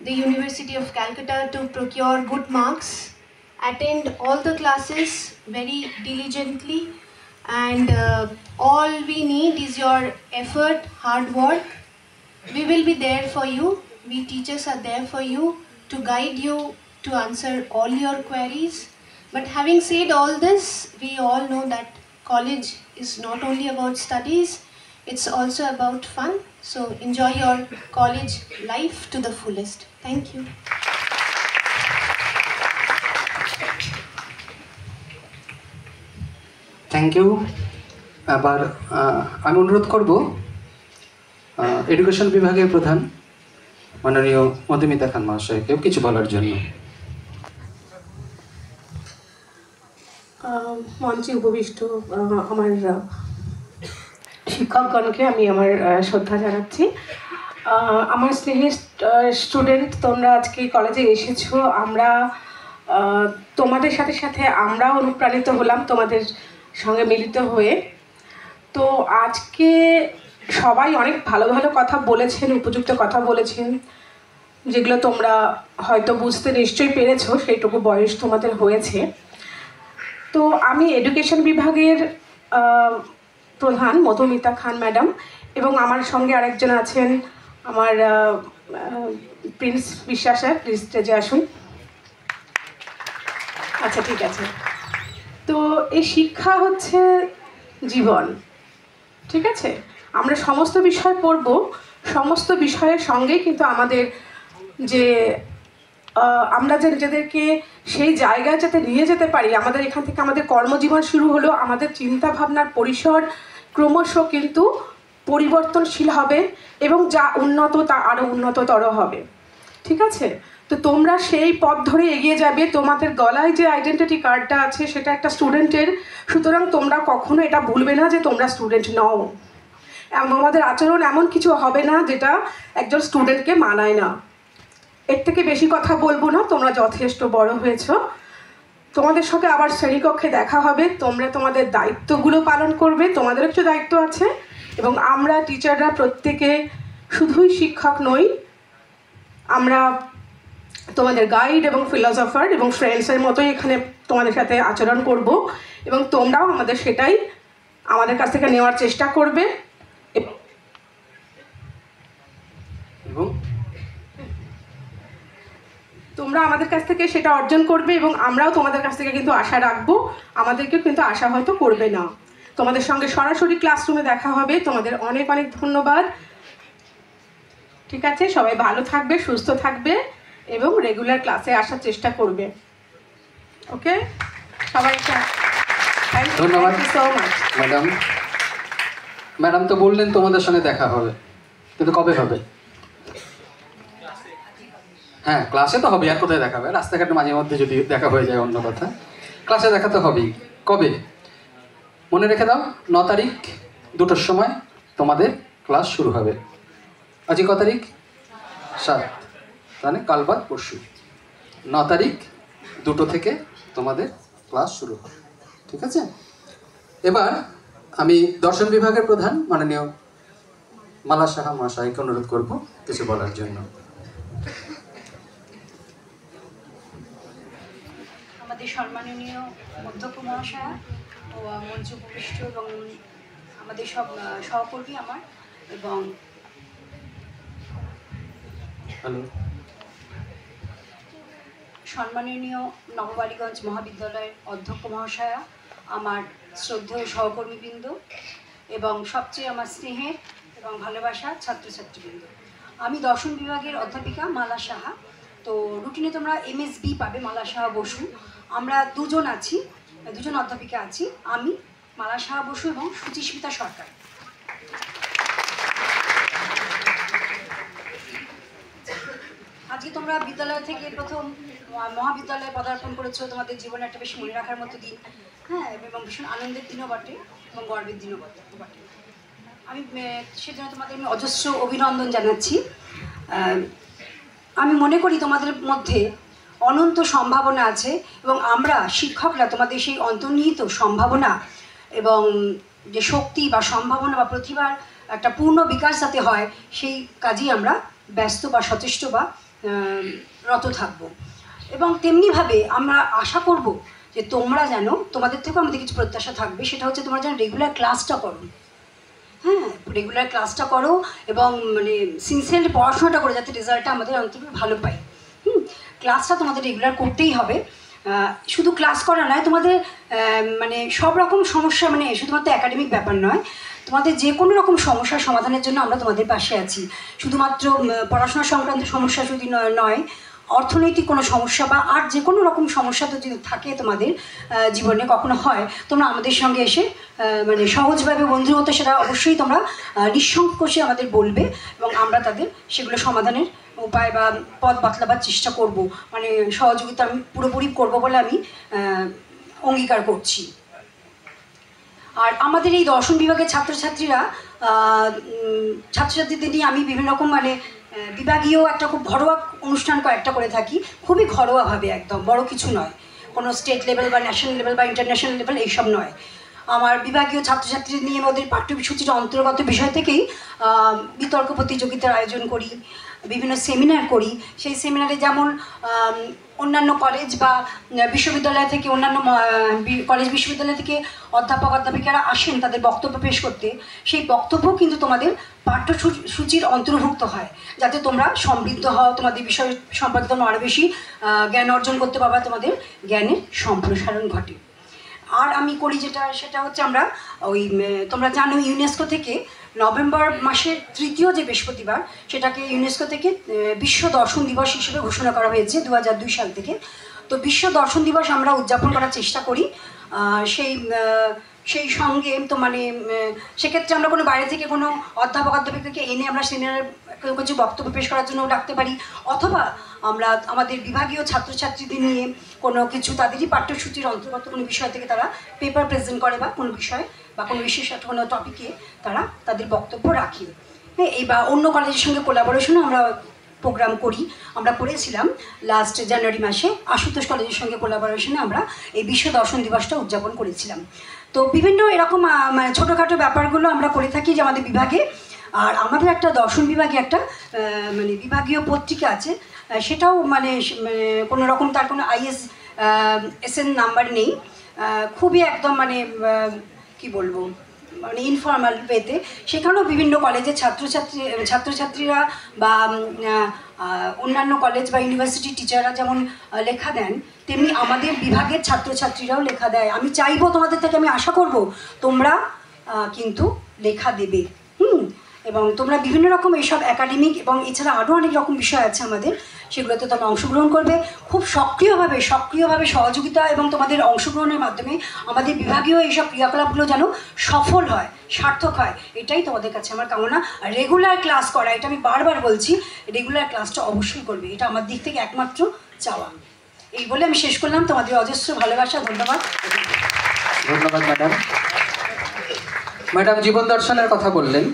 the University of Calcutta to procure good marks. Attend all the classes very diligently, and all we need is your effort, hard work. We will be there for you. We teachers are there for you to guide you, to answer all your queries. But having said all this, we all know that college is not only about studies, it's also about fun. So enjoy your college life to the fullest. Thank you. Thank you. আবার আমি অনুরোধ করব education বিভাগের প্রধান মাননীয় মধুমিতা খান মহাশয়কেও কিছু বলার জন্য। মঞ্চে উপবিষ্ট আমার শিক্ষকগণকে আমি আমার শ্রদ্ধা জানাচ্ছি। আমার স্নেহের স্টুডেন্ট, তোমরা আজকে কলেজে এসেছো। আমরা তোমাদের সাথে সাথে আমরাও অনুপ্রাণিত হলাম তোমাদের সঙ্গে মিলিত হয়ে। তো আজকে সবাই অনেক ভালো ভালো কথা বলেছেন, উপযুক্ত কথা বলেছেন, যেগুলো তোমরা হয়তো বুঝতে নিশ্চয়ই পেরেছো, সেইটুকু বয়স তোমাদের হয়েছে। তো আমি এডুকেশন বিভাগের প্রধান মধুমিতা খান ম্যাডাম, এবং আমার সঙ্গে আরেকজন আছেন আমার প্রিন্স বিশ্বাস স্যার। প্লিজ স্টেজে আসুন। আচ্ছা, ঠিক আছে। তো এই শিক্ষা হচ্ছে জীবন, ঠিক আছে? আমরা সমস্ত বিষয় পড়ব, সমস্ত বিষয়ের সঙ্গেই কিন্তু আমাদের যে আমরা যে নিজেদেরকে সেই জায়গায় যাতে নিয়ে যেতে পারি, আমাদের এখান থেকে আমাদের কর্মজীবন শুরু হলো, আমাদের চিন্তা ভাবনার পরিসর ক্রমশ কিন্তু পরিবর্তনশীল হবে এবং যা উন্নত তা আরও উন্নততর হবে, ঠিক আছে? তো তোমরা সেই পথ ধরে এগিয়ে যাবে। তোমাদের গলায় যে আইডেন্টিটি কার্ডটা আছে সেটা একটা স্টুডেন্টের, সুতরাং তোমরা কখনো এটা ভুলবে না যে তোমরা স্টুডেন্ট নও। আমাদের আচরণ এমন কিছু হবে না যেটা একজন স্টুডেন্টকে মানায় না। এর থেকে বেশি কথা বলবো না, তোমরা যথেষ্ট বড় হয়েছো। তোমাদের সঙ্গে আবার শ্রেণীকক্ষে দেখা হবে। তোমরা তোমাদের দায়িত্বগুলো পালন করবে, তোমাদেরও কিছু দায়িত্ব আছে, এবং আমরা টিচাররা প্রত্যেকে শুধুই শিক্ষক নই, আমরা তোমাদের গাইড এবং ফিলসফার এবং ফ্রেন্ডসের মতোই এখানে তোমাদের সাথে আচরণ করব, এবং তোমরাও আমাদের সেটাই আমাদের কাছ থেকে নেওয়ার চেষ্টা করবে। এবং তোমরা আমাদের কাছ থেকে সেটা অর্জন করবে, এবং আমরাও তোমাদের কাছ থেকে কিন্তু আশা রাখবো। আমাদেরকেও কিন্তু আশা হয়তো করবে না। তোমাদের সঙ্গে সরাসরি ক্লাসরুমে দেখা হবে। তোমাদের অনেক অনেক ধন্যবাদ। ঠিক আছে, সবাই ভালো থাকবে, সুস্থ থাকবে এবং রেগুলার ক্লাসে আসার চেষ্টা করবে। ওকে, সবাইকে ধন্যবাদ সো মাচ। ম্যাডাম। ম্যাডাম তো বললেন তোমাদের সঙ্গে দেখা হবে, কিন্তু কবে হবে? হ্যাঁ, ক্লাসে তো হবে, আর কোথায় দেখা হবে? রাস্তাঘাটে মাঝে মধ্যে যদি দেখা হয়ে যায় অন্য কথা, ক্লাসে দেখা তো হবেই। কবে মনে রেখে দাও, 9 তারিখ 2টোর সময় তোমাদের ক্লাস শুরু হবে। আজকে ক তারিখ? 7, তাহলে কাল বাদ পরশু 9 তারিখ 2টো থেকে তোমাদের ক্লাস শুরু হবে, ঠিক আছে? এবার আমি দর্শন বিভাগের প্রধান মাননীয় মালা সাহা মহাশয়কে অনুরোধ করব কিছু বলার জন্য। আমাদের সম্মাননীয় অধ্যক্ষ মহাশয়া ও মঞ্চ উপবিষ্ট এবং আমাদের সব সহকর্মী আমার এবং সম্মাননীয় নববাড়িগঞ্জ মহাবিদ্যালয়ের অধ্যক্ষ মহাশয়া, আমার শ্রদ্ধেয় সহকর্মীবৃন্দ এবং সবচেয়ে আমার স্নেহের এবং ভালোবাসার ছাত্রছাত্রীবৃন্দ, আমি দর্শন বিভাগের অধ্যাপিকা মালা সাহা। তো রুটিনে তোমরা MSB পাবে, মালা সাহা বসু। আমরা দুজন অধ্যাপিকা আছি, আমি মালা সাহা বসু এবং সুচিস্মিতা সরকার। আজকে তোমরা বিদ্যালয় থেকে প্রথম মহাবিদ্যালয়ে পদার্পণ করেছো, তোমাদের জীবনে একটা বেশ মনে রাখার মতো দিন, হ্যাঁ, এবং ভীষণ আনন্দের দিনও বটে এবং গর্বের দিনও বটে। আমি সেজন্য তোমাদের আমি অজস্র অভিনন্দন জানাচ্ছি। আমি মনে করি তোমাদের মধ্যে অনন্ত সম্ভাবনা আছে এবং আমরা শিক্ষকরা তোমাদের সেই অন্তর্নিহিত সম্ভাবনা এবং যে শক্তি বা সম্ভাবনা বা প্রতিভার একটা পূর্ণ বিকাশ যাতে হয় সেই কাজেই আমরা ব্যস্ত বা সচেষ্ট বা রত থাকব। এবং তেমনিভাবে আমরা আশা করব যে তোমরা যেন, তোমাদের থেকেও আমাদের কিছু প্রত্যাশা থাকবে, সেটা হচ্ছে তোমরা যেন রেগুলার ক্লাসটা করো। হ্যাঁ, রেগুলার ক্লাসটা করো এবং মানে সিনসিয়ারলি পড়াশোনাটা করে যাতে রেজাল্টটা আমাদের অন্তত ভালো পাই। ক্লাসটা তোমাদের রেগুলার করতেই হবে। শুধু ক্লাস করা নয়, তোমাদের মানে সব রকম সমস্যা, মানে শুধুমাত্র একাডেমিক ব্যাপার নয়, তোমাদের যে কোনো রকম সমস্যার সমাধানের জন্য আমরা তোমাদের পাশে আছি। শুধুমাত্র পড়াশোনা সংক্রান্ত সমস্যা যদি নয়, অর্থনৈতিক কোনো সমস্যা বা আর যে কোনো রকম সমস্যা তো যদি থাকে তোমাদের জীবনে কখনো হয়, তোমরা আমাদের সঙ্গে এসে মানে সহজভাবে বন্ধুর মতো সেটা অবশ্যই তোমরা নিঃসংকোচে আমাদের বলবে এবং আমরা তাদের সেগুলো সমাধানের উপায় বা পথ বাতলাবার চেষ্টা করব। মানে সহযোগিতা আমি পুরোপুরি করব বলে আমি অঙ্গীকার করছি। আর আমাদের এই দর্শন বিভাগের ছাত্রছাত্রীরা, ছাত্রছাত্রীদের নিয়ে আমি বিভিন্ন রকম মানে বিভাগীয় একটা খুব ঘরোয়া অনুষ্ঠান কয়েকটা করে থাকি, খুবই ঘরোয়াভাবে, একদম বড় কিছু নয়, কোনো স্টেট লেভেল বা ন্যাশনাল লেভেল বা ইন্টারন্যাশনাল লেভেল এইসব নয়। আমার বিভাগীয় ছাত্রছাত্রীদের নিয়ে ওদের পাঠ্যসূচির অন্তর্গত বিষয় থেকেই বিতর্ক প্রতিযোগিতার আয়োজন করি, বিভিন্ন সেমিনার করি। সেই সেমিনারে যেমন অন্যান্য কলেজ বা বিশ্ববিদ্যালয় থেকে, অন্যান্য কলেজ বিশ্ববিদ্যালয় থেকে অধ্যাপক অধ্যাপিকারা আসেন তাদের বক্তব্য পেশ করতে, সেই বক্তব্য কিন্তু তোমাদের পাঠ্যসূচির অন্তর্ভুক্ত হয়, যাতে তোমরা সমৃদ্ধ হও, তোমাদের বিষয় সম্পর্কে তোমরা আরও বেশি জ্ঞান অর্জন করতে পারবা, তোমাদের জ্ঞানের সম্প্রসারণ ঘটে। আর আমি করি যেটা, সেটা হচ্ছে আমরা ওই তোমরা জানো ইউনেস্কো থেকে নভেম্বর মাসের তৃতীয় যে বৃহস্পতিবার, সেটাকে ইউনেস্কো থেকে বিশ্ব দর্শন দিবস হিসেবে ঘোষণা করা হয়েছে 2002 সাল থেকে। তো বিশ্ব দর্শন দিবস আমরা উদযাপন করার চেষ্টা করি। সেই সঙ্গে তো মানে সেক্ষেত্রে আমরা কোনো বাইরে থেকে কোনো অধ্যাপক অধ্যাপিকাকে এনে আমরা সেমিনারের কিছু বক্তব্য পেশ করার জন্য ডাকতে পারি, অথবা আমরা আমাদের বিভাগীয় ছাত্রছাত্রীদের নিয়ে কোনো কিছু তাদেরই পাঠ্যসূচির অন্তর্গত কোনো বিষয় থেকে তারা পেপার প্রেজেন্ট করে বা কোনো বিষয় বা কোনো বিশেষ একটা কোনো টপিকে তারা তাদের বক্তব্য রাখে। হ্যাঁ, এই বা অন্য কলেজের সঙ্গে কোলাবোরেশনে আমরা প্রোগ্রাম করি। আমরা করেছিলাম লাস্ট জানুয়ারি মাসে আশুতোষ কলেজের সঙ্গে কোলাবোরেশনে আমরা এই বিশ্ব দর্শন দিবসটা উদযাপন করেছিলাম। তো বিভিন্ন এরকম ছোটোখাটো ব্যাপারগুলো আমরা করে থাকি যে আমাদের বিভাগে। আর আমাদের একটা দর্শন বিভাগে একটা মানে বিভাগীয় পত্রিকা আছে, সেটাও মানে কোনো রকম তার কোনো ISSN নাম্বার নেই, খুবই একদম মানে কি বলবো মানে ইনফর্মাল ওয়েতে। সেখানেও বিভিন্ন কলেজের ছাত্রছাত্রীরা বা অন্যান্য কলেজ বা ইউনিভার্সিটির টিচাররা যেমন লেখা দেন, তেমনি আমাদের বিভাগের ছাত্রছাত্রীরাও লেখা দেয়। আমি চাইবো তোমাদের থেকে, আমি আশা করব তোমরা কিন্তু লেখা দেবে। এবং তোমরা বিভিন্ন রকম এইসব একাডেমিক এবং এছাড়া আরও অনেক রকম বিষয় আছে আমাদের, সেগুলোতে তোমরা অংশগ্রহণ করবে খুব সক্রিয়ভাবে সহযোগিতা এবং তোমাদের অংশগ্রহণের মাধ্যমে আমাদের বিভাগীয় এইসব ক্রিয়াকলাপগুলো যেন সফল হয়, সার্থক হয়, এটাই তোমাদের কাছে আমার কামনা। আর রেগুলার ক্লাস করা, এটা আমি বারবার বলছি, রেগুলার ক্লাসটা অবশ্যই করবে, এটা আমার দিক থেকে একমাত্র চাওয়া। এই বলে আমি শেষ করলাম। তোমাদের অজস্র ভালোবাসা, ধন্যবাদ। ধন্যবাদ ম্যাডাম। ম্যাডাম জীবন দর্শনের কথা বললেন,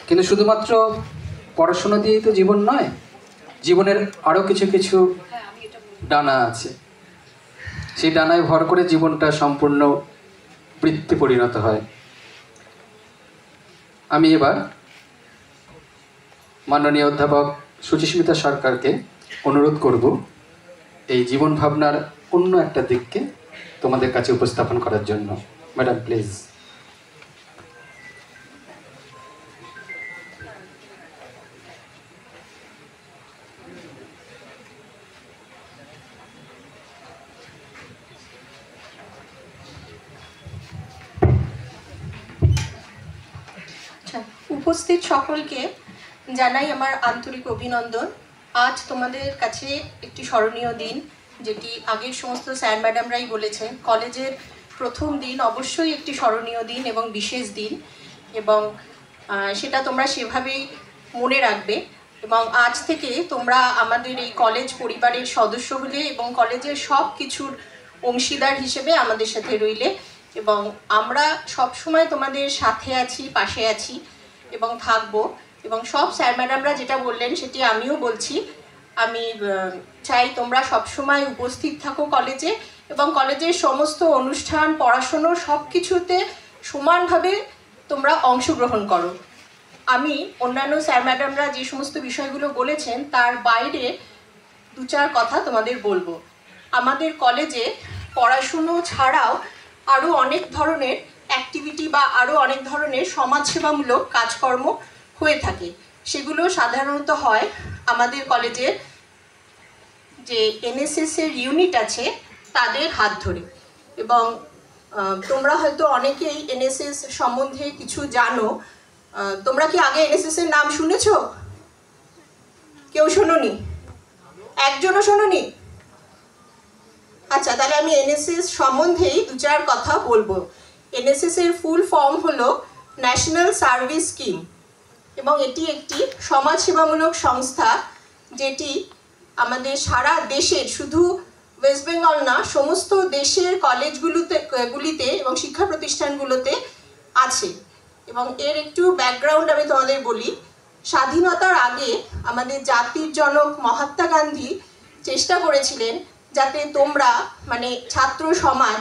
কিন্তু শুধুমাত্র পড়াশোনা দিয়েই তো জীবন নয়, জীবনের আরও কিছু কিছু ডানা আছে। সেই ডানায় ভর করে জীবনটা সম্পূর্ণ বৃত্তে পরিণত হয়। আমি এবার মাননীয় অধ্যাপক সুচিস্মিতা সরকারকে অনুরোধ করব এই জীবন ভাবনার অন্য একটা দিককে তোমাদের কাছে উপস্থাপন করার জন্য। Madam please. উপস্থিত সকলকে জানাই আমার আন্তরিক অভিনন্দন। আজ তোমাদের কাছে একটি স্মরণীয় দিন, যেটি আগের সমস্ত স্যার ম্যাডামরাই বলেছেন। কলেজের প্রথম দিন অবশ্যই একটি স্মরণীয় দিন এবং বিশেষ দিন, এবং সেটা তোমরা সেভাবেই মনে রাখবে। এবং আজ থেকে তোমরা আমাদের এই কলেজ পরিবারের সদস্য হলে এবং কলেজের সব কিছুর অংশীদার হিসেবে আমাদের সাথে রইলে, এবং আমরা সব সময় তোমাদের সাথে আছি, পাশে আছি এবং থাকবো। এবং সব স্যার ম্যাডামরা যেটা বললেন সেটি আমিও বলছি, আমি চাই তোমরা সবসময় উপস্থিত থাকো কলেজে, এবং কলেজের সমস্ত অনুষ্ঠান, পড়াশুনো সব কিছুতে সমানভাবে তোমরা অংশগ্রহণ করো। আমি অন্যান্য স্যার ম্যাডামরা যে সমস্ত বিষয়গুলো বলেছেন তার বাইরে দু চার কথা তোমাদের বলবো। আমাদের কলেজে পড়াশুনো ছাড়াও আরও অনেক ধরনের অ্যাক্টিভিটি বা আরও অনেক ধরনের সমাজসেবামূলক কাজকর্ম হয়ে থাকে। সেগুলো সাধারণত হয় আমাদের কলেজের যে এনএসএসের ইউনিট আছে তাদের হাত ধরে। এবং তোমরা হয়তো অনেকেই এনএসএস সম্বন্ধে কিছু জানো। তোমরা কি আগে এনএসএসের নাম শুনেছো? কেউ শোনোনি? একজনও শোনোনি? আচ্ছা, তাহলে আমি এনএসএস সম্বন্ধেই দু চার কথা বলবো। এনএসএসের ফুল ফর্ম হলো ন্যাশনাল সার্ভিস স্কিম, এবং এটি একটি সমাজসেবামূলক সংস্থা যেটি আমাদের সারা দেশের, শুধু ওয়েস্ট বেঙ্গল না, সমস্ত দেশের কলেজগুলিতে এবং শিক্ষা প্রতিষ্ঠানগুলোতে আছে। এবং এর একটু ব্যাকগ্রাউন্ড আমি তোমাদের বলি। স্বাধীনতার আগে আমাদের জাতির জনক মহাত্মা গান্ধী চেষ্টা করেছিলেন যাতে তোমরা মানে ছাত্র সমাজ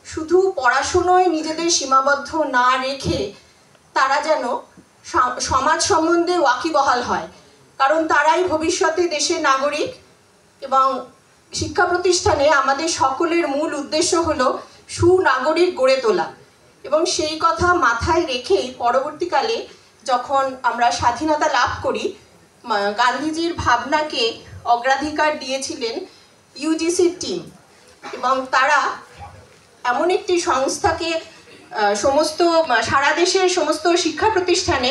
শুধু পড়াশুনোয় নিজেদের সীমাবদ্ধ না রেখে তারা যেন সমাজ সম্বন্ধে ওয়াকিবহাল হয়, কারণ তারাই ভবিষ্যতে দেশের নাগরিক। এবং শিক্ষা প্রতিষ্ঠানে আমাদের সকলের মূল উদ্দেশ্য হলো সুনাগরিক গড়ে তোলা। এবং সেই কথা মাথায় রেখেই পরবর্তীকালে যখন আমরা স্বাধীনতা লাভ করি, গান্ধীজির ভাবনাকে অগ্রাধিকার দিয়েছিলেন ইউজিসির টিম, এবং তারা এমন একটি সংস্থাকে সমস্ত সারা দেশের সমস্ত শিক্ষা প্রতিষ্ঠানে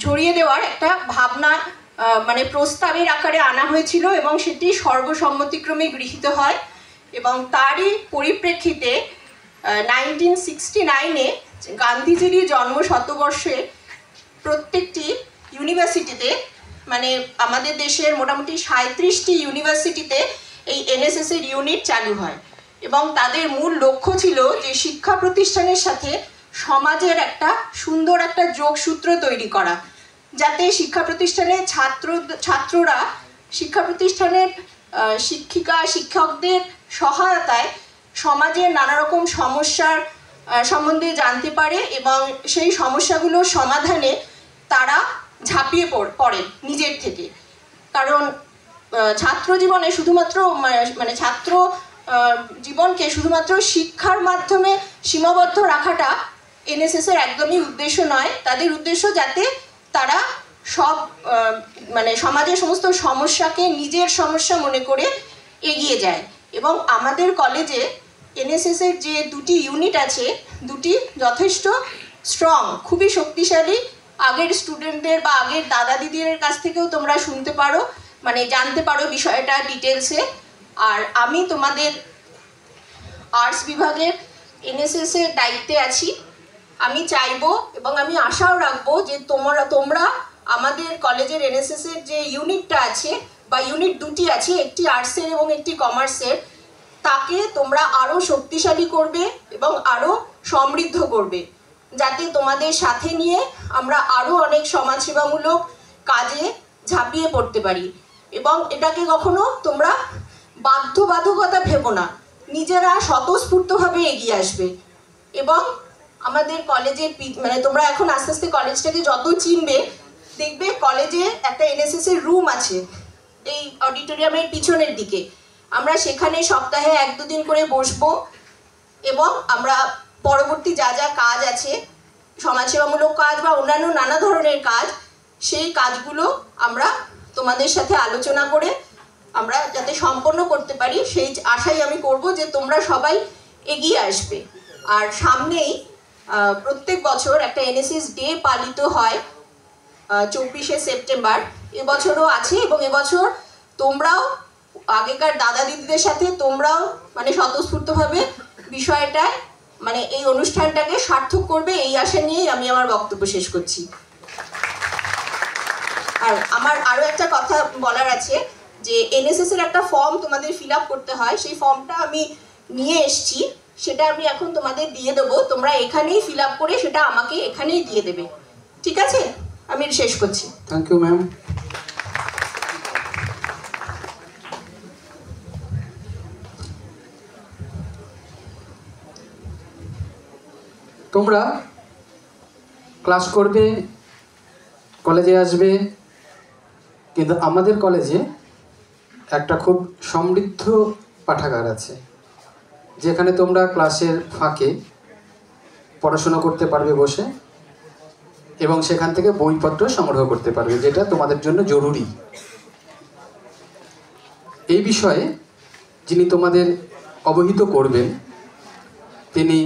ছড়িয়ে দেওয়ার একটা ভাবনা মানে প্রস্তাবের আকারে আনা হয়েছিল, এবং সেটি সর্বসম্মতিক্রমে গৃহীত হয়। এবং তারই পরিপ্রেক্ষিতে 1969-এ গান্ধীজিরই জন্ম শতবর্ষে প্রত্যেকটি ইউনিভার্সিটিতে, মানে আমাদের দেশের মোটামুটি 37টি ইউনিভার্সিটিতে এই এনএসএসের ইউনিট চালু হয়। এবং তাদের মূল লক্ষ্য ছিল যে শিক্ষা প্রতিষ্ঠানের সাথে সমাজের একটা সুন্দর একটা যোগসূত্র তৈরি করা, যাতে শিক্ষা প্রতিষ্ঠানের ছাত্ররা শিক্ষা প্রতিষ্ঠানের শিক্ষিকা শিক্ষকদের সহায়তায় সমাজের নানা রকম সমস্যার সম্বন্ধে জানতে পারে, এবং সেই সমস্যাগুলোর সমাধানে তারা ঝাঁপিয়ে পড়ে নিজের থেকে। কারণ ছাত্র জীবনে শুধুমাত্র মানে ছাত্র জীবনকে শুধুমাত্র শিক্ষার মাধ্যমে সীমাবদ্ধ রাখাটা এনএসএসের একদমই উদ্দেশ্য নয়। তাদের উদ্দেশ্য যাতে তারা সব মানে সমাজের সমস্ত সমস্যাকে নিজের সমস্যা মনে করে এগিয়ে যায়। এবং আমাদের কলেজে এনএসএসের যে দুটি ইউনিট আছে, দুটি যথেষ্ট স্ট্রং, খুবই শক্তিশালী। আগের স্টুডেন্টদের বা আগের দাদা দিদিদের কাছ থেকেও তোমরা শুনতে পারো, মানে জানতে পারো বিষয়টা ডিটেলসে। আর আমি তোমাদের আর্টস বিভাগের এনএসএসের দায়িত্বে আছি। আমি চাইবো এবং আমি আশাও রাখবো যে তোমরা আমাদের কলেজের এনএসএসের যে ইউনিটটা আছে বা ইউনিট দুটি আছে, একটি আর্টসের এবং একটি কমার্সের, তাকে তোমরা আরও শক্তিশালী করবে এবং আরও সমৃদ্ধ করবে, যাতে তোমাদের সাথে নিয়ে আমরা আরও অনেক সমাজসেবামূলক কাজে ঝাঁপিয়ে পড়তে পারি। এবং এটাকে কখনো তোমরা বাধ্যবাধকতা ভেবো না, নিজেরা স্বতঃস্ফূর্তভাবে এগিয়ে আসবে। এবং আমাদের কলেজের মানে তোমরা এখন আস্তে আস্তে কলেজটাকে যত চিনবে, দেখবে কলেজে একটা এনএসএসের রুম আছে এই অডিটোরিয়ামের পিছনের দিকে। আমরা সেখানে সপ্তাহে 1-2 দিন করে বসবো, এবং আমরা পরবর্তী যা যা কাজ আছে, সমাজসেবামূলক কাজ বা অন্যান্য নানা ধরনের কাজ, সেই কাজগুলো আমরা তোমাদের সাথে আলোচনা করে আমরা যাতে সম্পন্ন করতে পারি, সেই আশাই আমি করব যে তোমরা সবাই এগিয়ে আসবে। আর সামনেই প্রত্যেক বছর একটা এনএসএস ডে পালিত হয় 24শে সেপ্টেম্বর, এবছরও আছে। এবং এবছর তোমরাও আগেকার দাদা দিদিদের সাথে তোমরাও মানে স্বতঃস্ফূর্তভাবে বিষয়টায় মানে এই অনুষ্ঠানটাকে সার্থক করবে, এই আশা নিয়েই আমি আমার বক্তব্য শেষ করছি। আর আমার আরও একটা কথা বলার আছে যে এনএসএস এর একটা ফর্ম তোমাদের ফিল আপ করতে হয়, সেই ফর্মটা আমি নিয়ে এসেছি, সেটা আমি এখন তোমাদের দিয়ে দেবো। তোমরা এখানেই ফিল আপ করে সেটা আমাকে এখানেই দিয়ে দেবে, ঠিক আছে? আমি শেষ করছি। Thank you ma'am. তোমরা ক্লাস করবে, কলেজে আসবে, কিন্তু আমাদের কলেজে একটা খুব সমৃদ্ধ পাঠাগার আছে, যেখানে তোমরা ক্লাসের ফাঁকে পড়াশোনা করতে পারবে বসে, এবং সেখান থেকে বইপত্র সংগ্রহ করতে পারবে, যেটা তোমাদের জন্য জরুরি। এই বিষয়ে যিনি তোমাদের অবহিত করবেন তিনি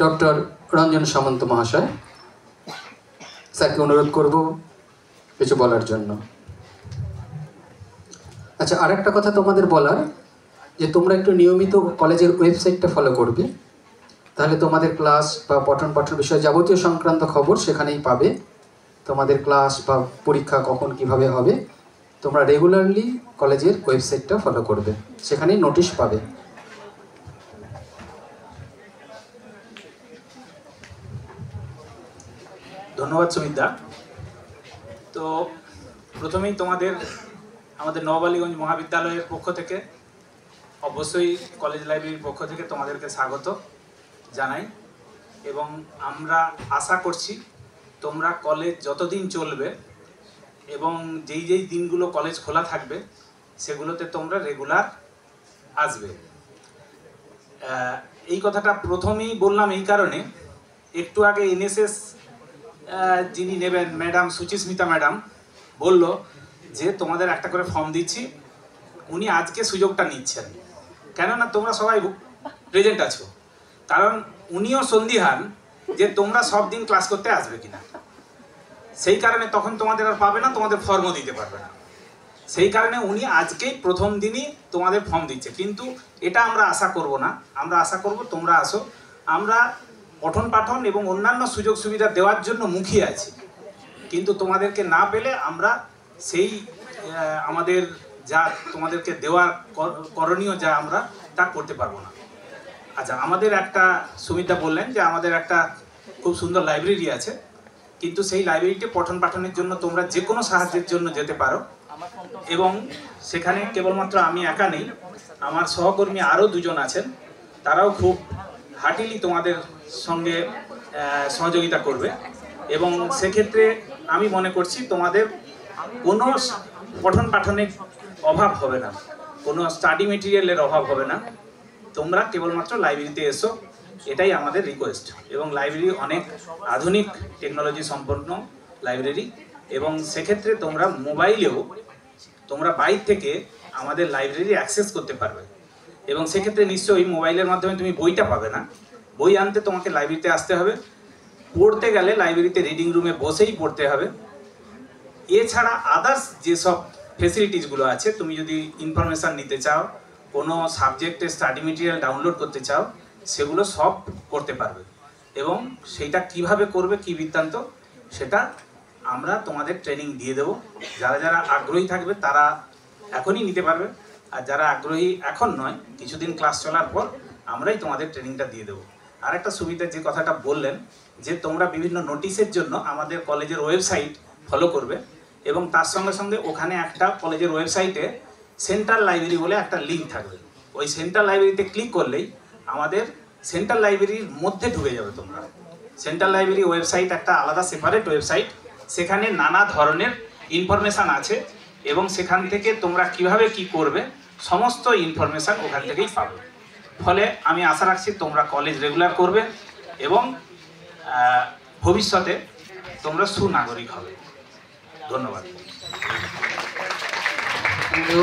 ডক্টর রঞ্জন সামন্ত মহাশয়। স্যারকে অনুরোধ করব কিছু বলার জন্য। আচ্ছা, আর একটা কথা তোমাদের বলার, যে তোমরা একটু নিয়মিত কলেজের ওয়েবসাইটটা ফলো করবে, তাহলে তোমাদের ক্লাস বা পঠন পাঠন বিষয়ে যাবতীয় সংক্রান্ত খবর সেখানেই পাবে। তোমাদের ক্লাস বা পরীক্ষা কখন কিভাবে হবে তোমরা রেগুলারলি কলেজের ওয়েবসাইটটা ফলো করবে, সেখানেই নোটিশ পাবে। ধন্যবাদ সুমিতা। তো প্রথমেই আমাদের নববালিগঞ্জ মহাবিদ্যালয়ের পক্ষ থেকে, অবশ্যই কলেজ লাইব্রেরির পক্ষ থেকে তোমাদেরকে স্বাগত জানাই, এবং আমরা আশা করছি তোমরা কলেজ যতদিন চলবে এবং যেই যেই দিনগুলো কলেজ খোলা থাকবে সেগুলোতে তোমরা রেগুলার আসবে। এই কথাটা প্রথমেই বললাম এই কারণে, একটু আগে এনএসএস যিনি নেবেন ম্যাডাম সুচিস্মিতা ম্যাডাম বলল যে তোমাদের একটা করে ফর্ম দিচ্ছি, উনি আজকে সুযোগটা নিচ্ছেন, কেননা তোমরা সবাই প্রেজেন্ট আছো, কারণ উনিও সন্দিহান যে তোমরা সব দিন ক্লাস করতে আসবে কিনা। সেই কারণে তখন তোমাদের আর পাবে না, তোমাদের ফর্মও দিতে পারবে না। সেই কারণে উনি আজকেই প্রথম দিনই তোমাদের ফর্ম দিচ্ছে। কিন্তু এটা আমরা আশা করব না, আমরা আশা করব তোমরা আসো। আমরা পঠন পাঠন এবং অন্যান্য সুযোগ সুবিধা দেওয়ার জন্য মুখিয়ে আছি, কিন্তু তোমাদেরকে না পেলে আমরা সেই আমাদের যা তোমাদেরকে দেওয়ার করণীয় যা আমরা তা করতে পারবো না। আচ্ছা, আমাদের একটা সুমিতা বললেন যে আমাদের একটা খুব সুন্দর লাইব্রেরি আছে, কিন্তু সেই লাইব্রেরিতে পঠন পাঠনের জন্য তোমরা যে কোনো সাহায্যের জন্য যেতে পারো, এবং সেখানে কেবলমাত্র আমি একা নেই, আমার সহকর্মী আরও দুজন আছেন, তারাও খুব হার্টিলি তোমাদের সঙ্গে সহযোগিতা করবে। এবং সেক্ষেত্রে আমি মনে করছি তোমাদের কোনো পঠন পাঠনের অভাব হবে না, কোনো স্টাডি মেটেরিয়ালের অভাব হবে না। তোমরা কেবলমাত্র লাইব্রেরিতে এসো, এটাই আমাদের রিকোয়েস্ট। এবং লাইব্রেরি অনেক আধুনিক টেকনোলজি সম্পন্ন লাইব্রেরি, এবং সেক্ষেত্রে তোমরা মোবাইলেও তোমরা বাইরে থেকে আমাদের লাইব্রেরি অ্যাক্সেস করতে পারবে। এবং সেক্ষেত্রে নিশ্চয়ই মোবাইলের মাধ্যমে তুমি বইটা পাবে না, বই আনতে তোমাকে লাইব্রেরিতে আসতে হবে। পড়তে গেলে লাইব্রেরিতে রিডিং রুমে বসেই পড়তে হবে। এছাড়া আদার্স যেসব ফেসিলিটিসগুলো আছে, তুমি যদি ইনফরমেশান নিতে চাও, কোনো সাবজেক্টের স্টাডি মেটেরিয়াল ডাউনলোড করতে চাও, সেগুলো সব করতে পারবে। এবং সেইটা কিভাবে করবে, কী বৃত্তান্ত, সেটা আমরা তোমাদের ট্রেনিং দিয়ে দেবো। যারা যারা আগ্রহী থাকবে তারা এখনই নিতে পারবে, আর যারা আগ্রহী এখন নয়, কিছুদিন ক্লাস চলার পর আমরাই তোমাদের ট্রেনিংটা দিয়ে দেবো। আর একটা সুবিধা যে কথাটা বললেন, যে তোমরা বিভিন্ন নোটিশের জন্য আমাদের কলেজের ওয়েবসাইট ফলো করবে, এবং তার সঙ্গে সঙ্গে ওখানে একটা কলেজের ওয়েবসাইটে সেন্ট্রাল লাইব্রেরি বলে একটা লিঙ্ক থাকবে। ওই সেন্ট্রাল লাইব্রেরিতে ক্লিক করলেই আমাদের সেন্ট্রাল লাইব্রেরির মধ্যে ঢুকে যাবে তোমরা। সেন্ট্রাল লাইব্রেরি ওয়েবসাইট একটা আলাদা সেপারেট ওয়েবসাইট, সেখানে নানা ধরনের ইনফরমেশান আছে, এবং সেখান থেকে তোমরা কিভাবে কি করবে সমস্ত ইনফরমেশান ওখান থেকেই পাবে। ফলে আমি আশা রাখছি তোমরা কলেজ রেগুলার করবে এবং ভবিষ্যতে তোমরা সুনাগরিক হবে। ধন্যবাদ। Thank you.